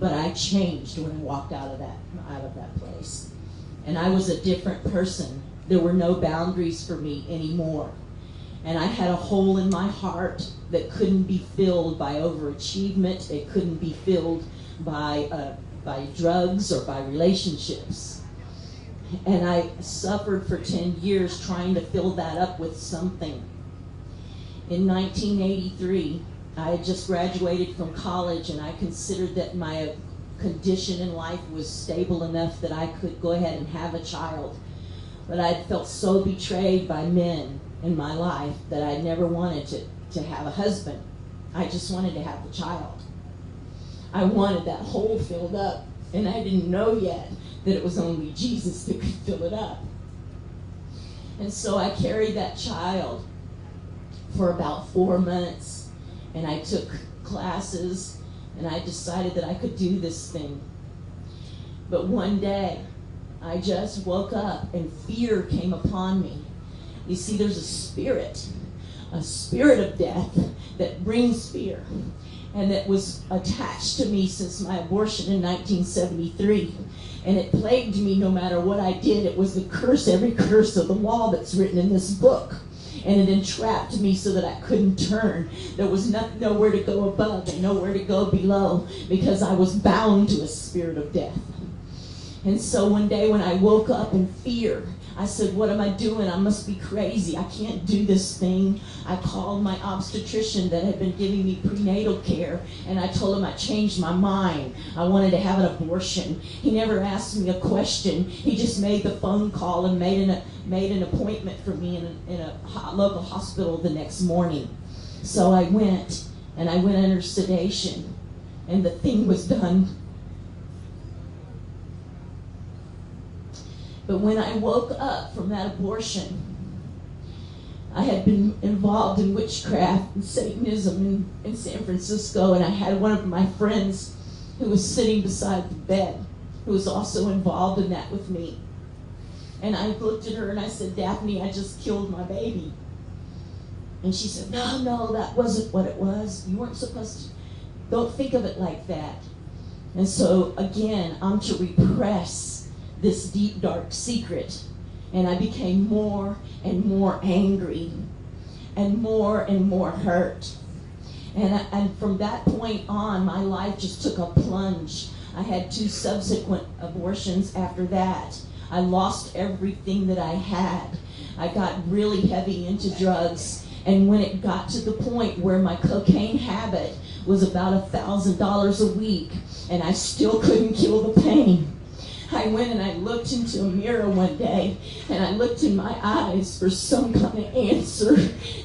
But I changed when I walked out of that place. And I was a different person. There were no boundaries for me anymore. And I had a hole in my heart that couldn't be filled by overachievement. It couldn't be filled by drugs or by relationships. And I suffered for 10 years trying to fill that up with something. In 1983, I had just graduated from college, and I considered that my condition in life was stable enough that I could go ahead and have a child. But I'd felt so betrayed by men in my life that I never wanted to have a husband. I just wanted to have a child. I wanted that hole filled up, and I didn't know yet that it was only Jesus that could fill it up. And so I carried that child for about 4 months, and I took classes, and I decided that I could do this thing. But one day, I just woke up, and fear came upon me. You see, there's a spirit of death that brings fear, and that was attached to me since my abortion in 1973. And it plagued me no matter what I did. It was the curse, every curse of the wall that's written in this book. And it entrapped me so that I couldn't turn. There was nowhere to go above and nowhere to go below, because I was bound to a spirit of death. And so one day when I woke up in fear, I said, what am I doing? I must be crazy. I can't do this thing. I called my obstetrician that had been giving me prenatal care, and I told him I changed my mind. I wanted to have an abortion. He never asked me a question. He just made the phone call and made an appointment for me in a local hospital the next morning. So I went, and I went under sedation, and the thing was done. But when I woke up from that abortion, I had been involved in witchcraft and Satanism in San Francisco, and I had one of my friends who was sitting beside the bed who was also involved in that with me. And I looked at her and I said, Daphne, I just killed my baby. And she said, no, that wasn't what it was. You weren't supposed to. Don't think of it like that. And so, again, I'm to repress this deep, dark secret. And I became more and more angry and more hurt. And from that point on, my life just took a plunge. I had 2 subsequent abortions after that. I lost everything that I had. I got really heavy into drugs. And when it got to the point where my cocaine habit was about $1,000 a week, and I still couldn't kill the pain, I went and I looked into a mirror one day, and I looked in my eyes for some kind of answer,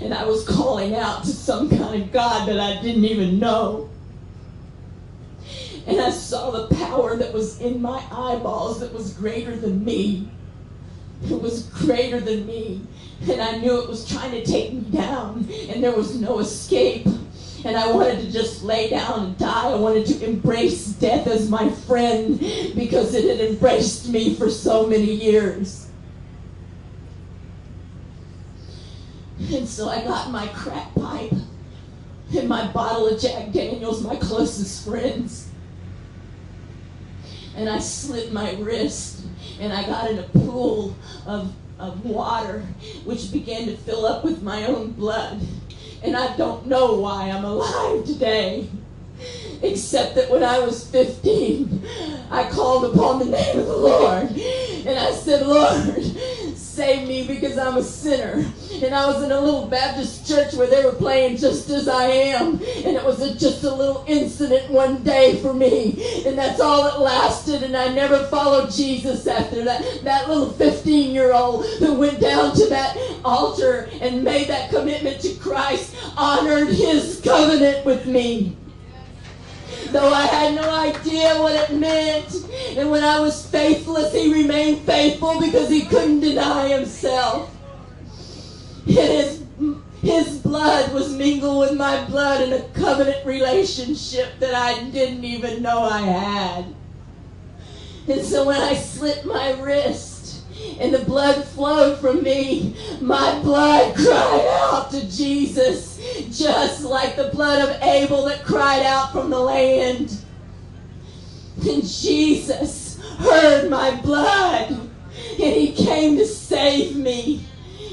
and I was calling out to some kind of God that I didn't even know. And I saw the power that was in my eyeballs that was greater than me. It was greater than me. And I knew it was trying to take me down, and there was no escape. And I wanted to just lay down and die. I wanted to embrace death as my friend, because it had embraced me for so many years. And so I got my crack pipe and my bottle of Jack Daniels, my closest friends. And I slit my wrist, and I got in a pool of water, which began to fill up with my own blood. And I don't know why I'm alive today, except that when I was 15, I called upon the name of the Lord, and I said, Lord, save me, because I'm a sinner. And I was in a little Baptist church where they were playing Just As I Am, and it was just a little incident one day for me, and that's all it lasted. And I never followed Jesus after that. That little 15-year-old who went down to that altar and made that commitment to Christ honored his covenant with me, though I had no idea what it meant. And when I was faithless, he remained faithful, because he couldn't deny himself. And his blood was mingled with my blood in a covenant relationship that I didn't even know I had. And so when I slit my wrist and the blood flowed from me, my blood cried out to Jesus, just like the blood of Abel that cried out from the land. And Jesus heard my blood, and he came to save me.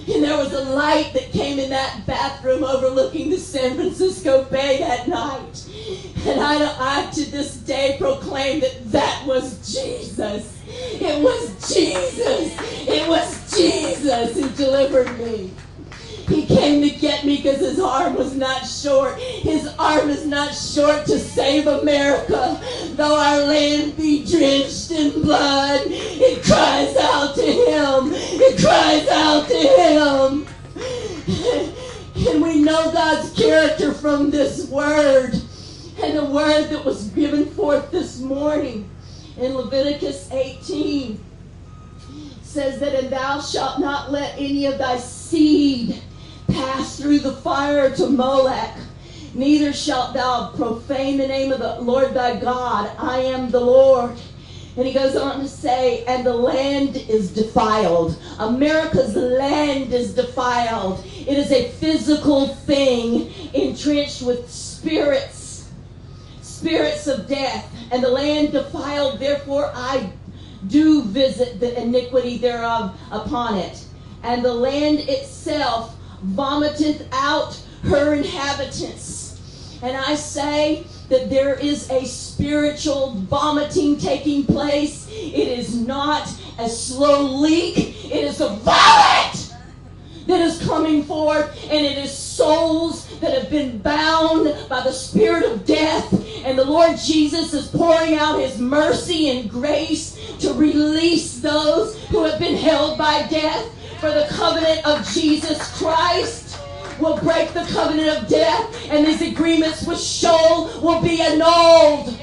And there was a light that came in that bathroom overlooking the San Francisco Bay that night. And I to this day proclaim that that was Jesus. It was Jesus. It was Jesus who delivered me. He came to get me because his arm was not short. His arm is not short to save America. Though our land be drenched in blood, it cries out to him. It cries out to him. And we know God's character from this word. And the word that was given forth this morning in Leviticus 18 says that, and thou shalt not let any of thy seed pass through the fire to Molech, neither shalt thou profane the name of the Lord thy God. I am the Lord. And he goes on to say, and the land is defiled. America's land is defiled. It is a physical thing entrenched with spirits of death. And the land defiled, therefore I do visit the iniquity thereof upon it. And the land itself vomiteth out her inhabitants. And I say that there is a spiritual vomiting taking place. It is not a slow leak. It is a vomit that is coming forth, and it is souls that have been bound by the spirit of death. And the Lord Jesus is pouring out his mercy and grace to release those who have been held by death. For the covenant of Jesus Christ will break the covenant of death, and these agreements with Sheol will be annulled.